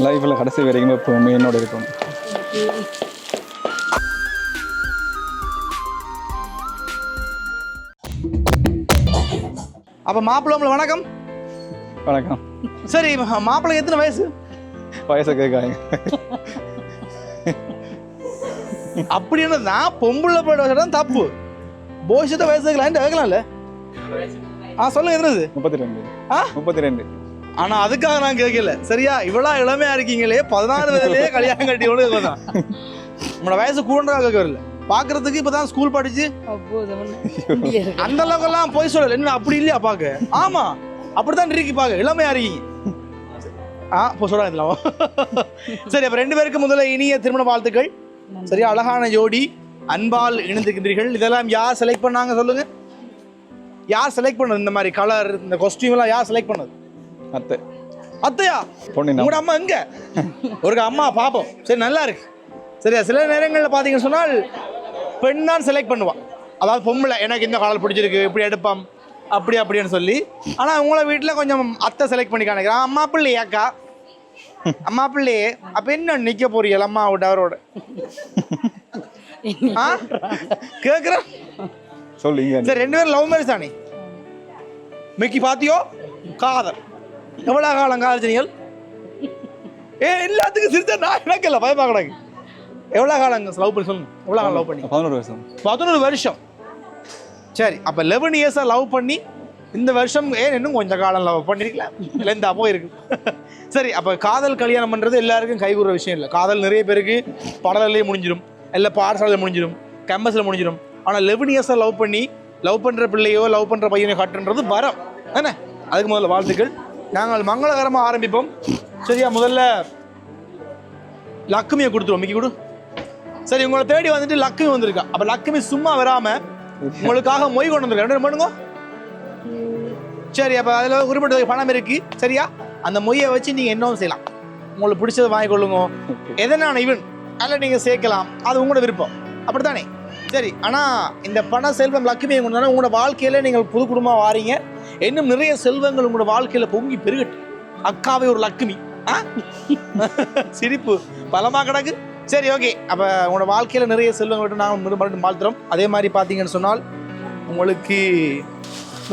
லைஃப்பில் கடைசி வரைக்கும் எப்பவுமே என்னோட இருக்கும். அப்போ மாப்பிள்ளை வணக்கம். வணக்கம். சரி, மாப்பிள்ளை எத்தனை வயசு? வயசை கேட்காங்க. அப்படின்னு நான் பொம்பளை போய்ட்டு தப்பு. போஷத்தை வயசு கேட்கலாம்ல. சொல்லுங்க எத்தனை? 32. 32. ஆனா அதுக்காக நான் கேட்கல. சரியா, இவ்வளோ இளமையா இருக்கீங்களே, 16 வயதுலயே கல்யாணம் கட்டி தான் உங்களோட வயசு கூடா கேட்க வரல. பாக்குறதுக்கு இப்பதான் ஸ்கூல் படிச்சு அந்த அளவுக்கு எல்லாம் போய் சொல்லல. என்ன அப்படி இல்லையா பாக்க? ஆமா, அப்படித்தான் இருக்கு பாக்க, இளமையா இருக்கீங்க. சொல்ல. சரி, அப்ப 2 பேருக்கு முதல்ல இனிய திருமண வாழ்த்துக்கள். சரியா, அழகான ஜோடி, அன்பால் இணைந்திருக்கின்றீர்கள். இதெல்லாம் யார் செலக்ட் பண்ணாங்க சொல்லுங்க? யார் செலக்ட் பண்ணது? இந்த மாதிரி கலர், இந்த காஸ்டியூம் எல்லாம் யார் செலக்ட் பண்ணது? அத்தை. அத்தையா? உங்களோட அம்மா எங்க? ஒரு அம்மா பாப்போம். சரி, நல்லா இருக்கு. சரியா, சில நேரங்களில் பார்த்தீங்கன்னு சொன்னால் பெண் தான் செலக்ட் பண்ணுவான். அதாவது பொம்பளை எனக்கு இந்த கலர் பிடிச்சிருக்கு, இப்படி எடுப்பான், அப்படி அப்படின்னு சொல்லி. ஆனால் உங்களை வீட்டில் கொஞ்சம் அத்தை செலக்ட் பண்ணி காணிக்கிறான். அம்மா பிள்ளையாக்கா, அம்மா பிள்ளையே, அப்போ என்ன நிற்க போறீங்க அம்மா விட்டு அவரோட? கேட்குறேன் சொல்லுங்க. சரி, 2 பேரும் லவ் மேரேஜ் தானே? மிக்கி பாத்தியோ? காதல். எவ்வளோ காலம் காதலிச்சீங்கள்? எல்லாத்துக்கும் சிரிச்சா நான் எனக்கு இல்லை, பயமாக கிடக்கு. எவ்வளோ காலம் லவ் பண்ணி சொல்லுங்க? எவ்வளோ காலம் லவ் பண்ணி? 11 வருஷம். 11 வருஷம். சரி, அப்போ 11 இயர்ஸாக லவ் பண்ணி இந்த வருஷம் இன்னும் கொஞ்சம் காலம் லவ் பண்ணிருக்கலாம், லெந்தா போயிருக்கு. சரி, அப்போ காதல் கல்யாணம் பண்ணுறது எல்லாருக்கும் கைகூற விஷயம் இல்லை. காதல் நிறைய பேருக்கு படலையே முடிஞ்சிடும், இல்லை பாடசாலையில் முடிஞ்சிடும், கேம்பஸில் முடிஞ்சிடும். ஆனால் 11 இயர்ஸாக லவ் பண்ணி லவ் பண்ணுற பிள்ளையோ லவ் பண்ணுற பையனையோ கட்டுன்றது வரம் என்ன? அதுக்கு முதல்ல வாழ்த்துக்கள். நாங்கள் மங்களகரமாக ஆரம்பிப்போம். சரியா, முதல்ல லக்குமியை கொடுத்துருவோம். மிக்கி கொடு. சரி, உங்களை தேடி வந்துட்டு லக்குமி வந்திருக்கா. அப்போ லக்குமி சும்மா வராமல் உங்களுக்காக மொய் கொண்டு வந்துருக்கா. என்ன பண்ணுங்க? சரி, அப்போ அதில் குறிப்பிட்ட பணம் இருக்கு. சரியா, அந்த மொய்யை வச்சு நீங்கள் என்னவும் செய்யலாம். உங்களுக்கு பிடிச்சதை வாங்கி கொள்ளுங்க. எதனான இவன் அதில் நீங்கள் சேர்க்கலாம், அது உங்களோட விருப்பம். அப்படித்தானே? சரி, ஆனால் இந்த பண செல்வம் லக்குமியை கொண்டு உங்களோட வாழ்க்கையில் நீங்கள் புது குடும்பமாக வாரீங்க. இன்னும் நிறைய செல்வங்கள் உங்களோட வாழ்க்கையில் பொங்கி பெருகட்டு. அக்காவே ஒரு லக்குமி. சிரிப்பு பலமாக கிடக்கு. சரி, ஓகே. அப்போ உங்களோட வாழ்க்கையில் நிறைய செல்வங்கள் நாங்கள் மறுபடியும் வாழ்த்துறோம். அதே மாதிரி பார்த்தீங்கன்னு சொன்னால் உங்களுக்கு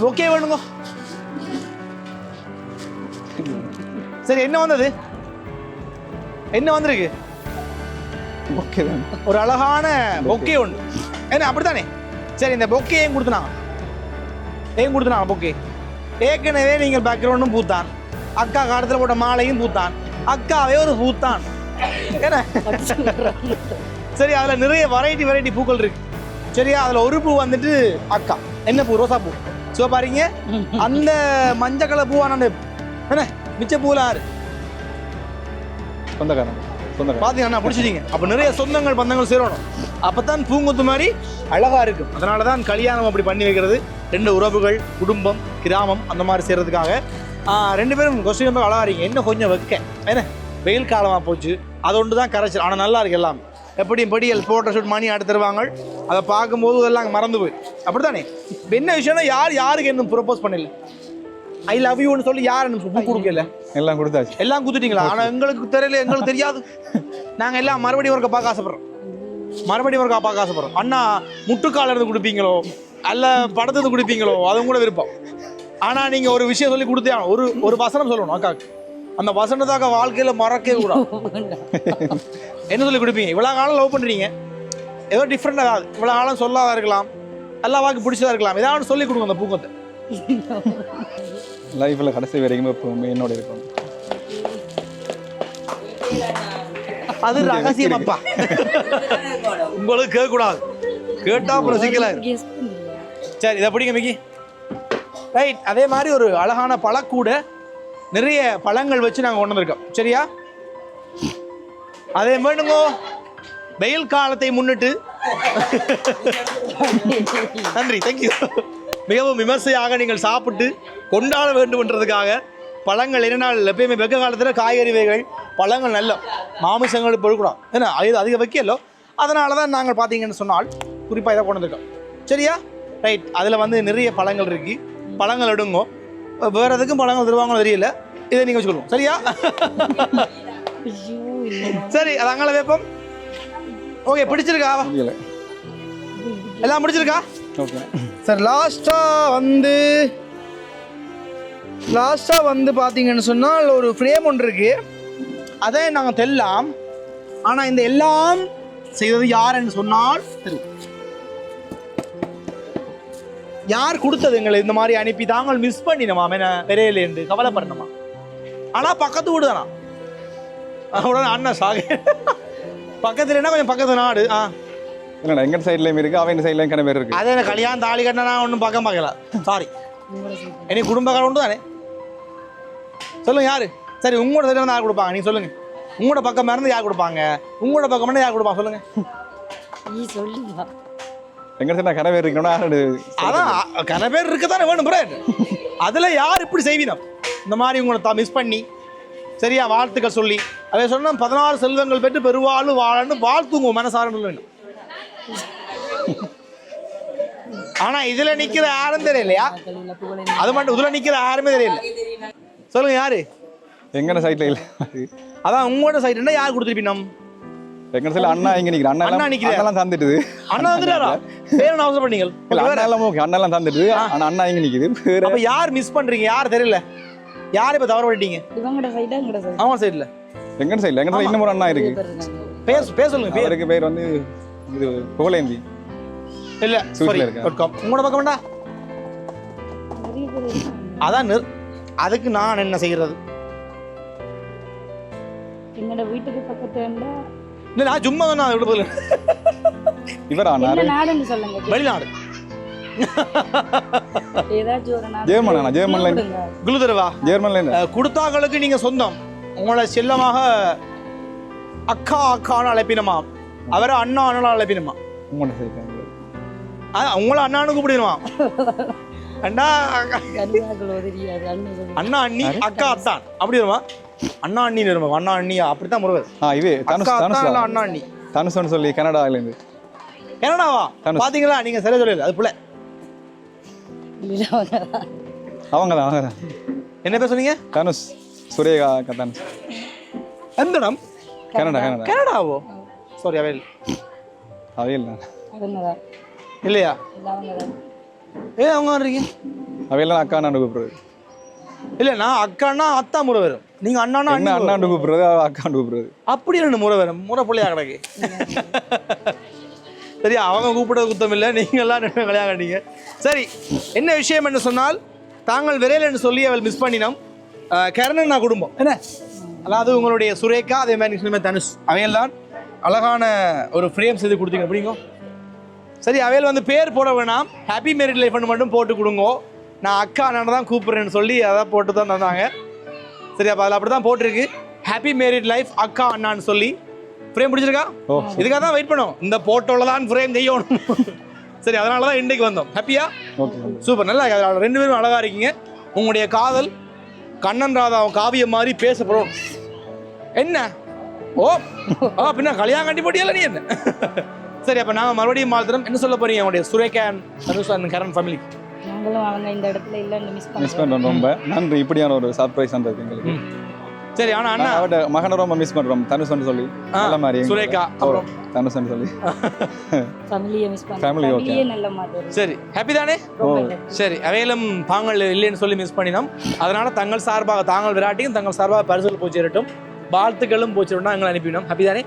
ஓகே வேணுங்க. சரி, என்ன வந்தது? என்ன வந்திருக்கு? ஓகே தான். ஒரு அழகான பொக்கே ஒன்று. என்ன அப்படித்தானே? சரி, இந்த பொக்கே ஏன் கொடுத்துனாங்க? ஏன் கொடுத்துனாங்க பொக்கே? ஏற்கனவே நீங்கள் பேக்ரவுண்டும் பூத்தான், அக்கா காலத்தில் போட்ட மாலையும் பூத்தான், அக்காவே ஒரு பூத்தான். என்ன? சரி, அதில் நிறைய வெரைட்டி பூக்கள் இருக்கு. சரியா, அதில் ஒரு பூ வந்துட்டு அக்கா. என்ன பூ? ரோசா பூ. ஸோ பாருங்க, அந்த மஞ்சள் கலர் பூவான என்ன மிச்ச பூலாம் யாரு? சொந்தக்காரன். பார்த்தீங்கன்னா பிடிச்சிட்டீங்க. அப்போ நிறைய சொந்தங்கள் பந்தங்கள் சேரணும். அப்போ தான் பூங்குத்து மாதிரி அழகா இருக்கும். அதனால தான் கல்யாணம் அப்படி பண்ணி வைக்கிறது. 2 உறவுகள், குடும்பம், கிராமம் அந்த மாதிரி செய்கிறதுக்காக. 2 பேரும் கொஸ்டின் அழகா இருக்கீங்க. என்ன கொஞ்சம் வைக்க என்ன வெயில் காலமாக போச்சு, அது ஒன்று தான் கரைச்சல். ஆனால் நல்லா இருக்கு எல்லாம். எப்படியும் படியல் ஃபோட்டோ ஷூட் மணி ஆட்டு தருவாங்க. அதை பார்க்கும்போது இதெல்லாம் மறந்து போய் அப்படித்தானே? இப்போ என்ன விஷயம்னா யாருக்கு இன்னும் ப்ரொப்போஸ் பண்ணல, ஐ லவ் யூன்னு சொல்லி யார் பூ கொடுக்கல? எல்லாம் கொடுத்தாச்சு. எல்லாம் கொடுத்துட்டீங்களா? ஆனால் எங்களுக்கு தெரியல, எங்களுக்கு தெரியாது. நாங்கள் எல்லாம் மறுபடியும் ஒருக்கா பார்க்க ஆசைப்படுறோம். அண்ணா முட்டுக்கால இருந்து கொடுப்பீங்களோ அல்ல படத்துக்கு கொடுப்பீங்களோ அதுவும் கூட விருப்பம். ஆனால் நீங்கள் ஒரு விஷயம் சொல்லி கொடுத்தே ஒரு வசனம் சொல்லணும் அக்காவுக்கு. அந்த வசனத்தாக வாழ்க்கையில் மறக்கவே கூடாது. என்ன சொல்லி கொடுப்பீங்க? இவ்வளோ காலம் லவ் பண்ணுறீங்க, ஏதோ டிஃப்ரெண்டாக ஏதாவது இவ்வளோ காலம் சொல்லாத இருக்கலாம், எல்லா வாக்கு பிடிச்சதா இருக்கலாம், ஏதாவது சொல்லி கொடுங்க அந்த பூக்கத்தை. லைஃப்பில் கடைசி வரைக்கும் எப்பவுமே என்னோட இருக்கும். அது ரகசியம் அப்பா, உங்களுக்கு கேட்கக்கூடாது. கேட்டா அப்புறம் சிக்கல. சரி, இதை பிடிங்க மிக்கி. ரைட், அதே மாதிரி ஒரு அழகான பழக்கூட நிறைய பழங்கள் வச்சு நாங்கள் கொண்டு வந்திருக்கோம். சரியா, அதே வேணுங்கோ. வெயில் காலத்தை முன்னிட்டு நன்றி, தேங்க்யூ. மிகவும் விமர்சையாக நீங்கள் சாப்பிட்டு கொண்டாட வேண்டும் என்றதுக்காக பழங்கள் என்னென்னால் எப்பயுமே வெக்க காலத்தில் காய்கறி வகைகள் பழங்கள் நல்ல மாமிசங்கள் பொழுக்கூடாது. ஏன்னா அது அதிக வைக்கலோ, அதனால தான் நாங்கள் பார்த்தீங்கன்னு சொன்னால் குறிப்பாக இதை கொண்டு வந்திருக்கோம். சரியா, ரைட். அதில் வந்து நிறைய பழங்கள் இருக்குது. பழங்கள் எடுங்கோ. வேறு எதுக்கும் பழங்கள் தருவாங்களோ தெரியல, இதை நீங்கள் வச்சுக்கணும். சரியா? ஐயோ இல்ல சரி அது அங்கே வைப்போம். ஓகே பிடிச்சிருக்கா? முடியல. எல்லாம் பிடிச்சிருக்கா? ஓகே. சார் லாஸ்ட்டாக வந்து பார்த்தீங்கன்னு சொன்னால் ஒரு ஃப்ரேம் ஒன்று இருக்கு. அதை நாங்கள் தெல்லாம். ஆனால் இந்த எல்லாம் செய்தது யாருன்னு சொன்னால் தெரியும். யார் கொடுத்தது எங்களை இந்த மாதிரி அனுப்பி தாங்கள் மிஸ் பண்ணினோமா பெரியலேருந்து கவலைப்படணுமா? ஆனால் பக்கத்து வீடு தானா? உடனே அண்ணன் சாக பக்கத்துல என்ன கொஞ்சம் பக்கத்து நாடு. இல்லைண்ணா எங்கள் சைட்லேயும் இருக்குது, அவன் சைட்லேயும் கிணறு பேர் இருக்குது. அதே எனக்கு கல்யாணம் தாலி கட்டினா ஒன்றும் பக்கம் பார்க்கல. சாரி, எனக்கு குடும்பக்கார உண்டு தானே. சொல்லுங்க யாரு? சரி உங்களோட சைடில் வந்து யார் கொடுப்பாங்க? நீங்கள் சொல்லுங்க. உங்களோட பக்கம் இருந்து யார் கொடுப்பாங்க? உங்களோட பக்கம் இருந்து யார் கொடுப்பாங்க சொல்லுங்க. நீ சொல்லுவா. எங்கள் சைடில் கிணறு பேர் இருக்கணும்னா அதான் கன பேர் இருக்க தானே வேணும் ப்ரோ. அதில் யார் இப்படி செய்வீனம் இந்த மாதிரி உங்களை மிஸ் பண்ணி சரியா வாழ்த்துக்கள் சொல்லி அதை சொன்னால் 14 செல்வங்கள் பெற்று பெருவாழ்வு வாழன்னு வாழ்த்துங்க மனசாரன்னு வேணும். ஆனா இதுல நிக்கிற யாரும் தெரியலையா? அது மட்டும் இதுல நிக்கிற யாருமே தெரியல. சொல்லுங்க யாரு? எங்கட சைட்ல இல்ல. அதான் உங்களோட சைடுன்னா யார் கொடுத்துருப்பீங்க? எங்க சைடுல அண்ணா இங்க நிக்கிற அண்ணா எல்லாம் தந்துடுது. அண்ணா வந்துட்டாரா? பேர் என்ன அவசரம் பண்ணீங்க? அண்ணா எல்லாம் ஓகே, அண்ணா எல்லாம் தந்துடுது. ஆனா அண்ணா இங்க நிக்குது. அப்ப யார் மிஸ் பண்றீங்க? யார் தெரியல? யார் இப்ப தவற பண்ணிட்டீங்க? இவங்கட சைடா எங்கட சைடு? அவங்க சைடுல. எங்க சைடுல இன்னும் ஒரு அண்ணா இருக்கு. பேர் சொல்லுங்க. பேருக்கு பேர் வந்து இது புகழேந்தி. இல்ல சாரி வெல்கம். உங்களோட பக்கம் வேண்டா? அதான் அதுக்கு நான் என்ன செய்யறது? எங்கட வீட்டுக்கு பக்கத்துல இல்ல நான் சும்மா தான் விடுபடல. இவரா என்ன நாடுன்னு சொல்லுங்க. வெளிநாடு. ஏதாச்சும் ஒரு நாடு. ஜெர்மன்ல குளுதரவா? ஜெர்மன்ல குடுத்தாங்களுக்கு நீங்க சொந்தம். உங்களை செல்லமாக அக்கா அக்கான்னு அழைப்பினமா, அவரை அண்ணா அண்ணா அழைப்பினமா. உங்களோட சைட்ல உங்களை அண்ணான்னு கூப்பிடுமா? அண்ணா அண்ணா அண்ணி அக்கா அத்தான் அப்படி வருமா? அண்ணா அண்ணி வருமா? அண்ணா அண்ணியா அப்படித்தான் முருகர். இது அண்ணா அண்ணி தனுஷன் சொல்லி கனடால இருந்து. கனடாவா? பாத்தீங்களா நீங்க சரியா சொல்லல. அது புள்ள அவங்க என்ன பேர் சொன்னீங்க? தனுஷ் சுரேகா தனுஷ். எந்த இடம்? கனடா. கனடாவோ? சாரி அவைல் இல்லையா? அவங்க வர்றீங்க அவையெல்லாம் அக்கா அண்ணாண்டு கூப்பிடுறது. இல்ல நான் அக்கான்னா அத்தா முறை வரும். நீங்க அண்ணானா அண்ணாண்டு கூப்பிடுறது, அக்காண்டு கூப்பிடுறது. அப்படி என்ன முறை வரும்? முறை பிள்ளையா கிடக்கு. சரி அவங்க கூப்பிடுறது குத்தம் இல்லை, நீங்க எல்லாம் கல்யாணம் கண்டிங்க. சரி என்ன விஷயம் என்று சொன்னால் தாங்கள் விரையில் என்று சொல்லி அவள் மிஸ் பண்ணினோம். கரணன் நான் குடும்பம் என்ன, அதாவது உங்களுடைய சுரேகா அதே மாதிரி தனுஷ் அவையெல்லாம் அழகான ஒரு ஃப்ரேம் செய்து கொடுத்தீங்க அப்படிங்கோ. சரி அவையில் வந்து பேர் போட வேணாம், ஹாப்பி மேரிட் லைஃப்னு மட்டும் போட்டு கொடுங்கோ. நான் அக்கா அண்ணன் தான் கூப்பிட்றேன்னு சொல்லி அதான் போட்டு தான் தந்தாங்க. சரி அப்போ அதில் அப்படி தான் போட்டிருக்கு, ஹாப்பி மேரிட் லைஃப் அக்கா அண்ணான்னு சொல்லி. ஃப்ரேம் பிடிச்சிருக்கா? இதுக்காக தான் வெயிட் பண்ணோம், இந்த போட்டோவில் தான் ஃப்ரேம் செய்யணும். சரி அதனால தான் இன்றைக்கு வந்தோம். ஹாப்பியா? சூப்பர், நல்லா 2 பேரும் அழகாக இருக்கீங்க. உங்களுடைய காதல் கண்ணன் ராதா காவியம் மாதிரி பேசப்படும். என்ன பின்ன கல்யாணம் கட்டி போட்டியல்ல நீ என்ன? சரி அப்போ நாங்கள் மறுபடியும் மாத்திரம் என்ன சொல்ல போறீங்க உங்களுடைய சுரேகா அண்ட் கரண் ஃபேமிலி? நாங்களும் அவங்க இந்த இடத்துல இல்லன்னு மிஸ் பண்றோம். ரொம்ப நன்றி, இப்படியான ஒரு சர்ப்ரைஸ் வந்தது எங்களுக்கு. சரி ஆனா அண்ணா அவட மகனை ரொம்ப மிஸ் பண்றோம். தனுஷன் சொல்லி நல்ல மாதிரி சுரேகா அப்புறம் தனுஷன் சொல்லி ஃபேமிலியை மிஸ் பண்றோம். ஃபேமிலி ஓகே நல்ல மாதிரி. சரி ஹாப்பி தானே? சரி அவையிலும் தாங்கள் இல்லைன்னு சொல்லி மிஸ் பண்ணினோம். அதனால தங்கள் சார்பாக தாங்கள் விராட்டியும் தங்கள் சார்பாக பரிசுகள் போச்சிரட்டும், வாழ்த்துக்களும் போச்சிரட்டும் எங்களை அனுப்பினோம். ஹாப்பி தானே?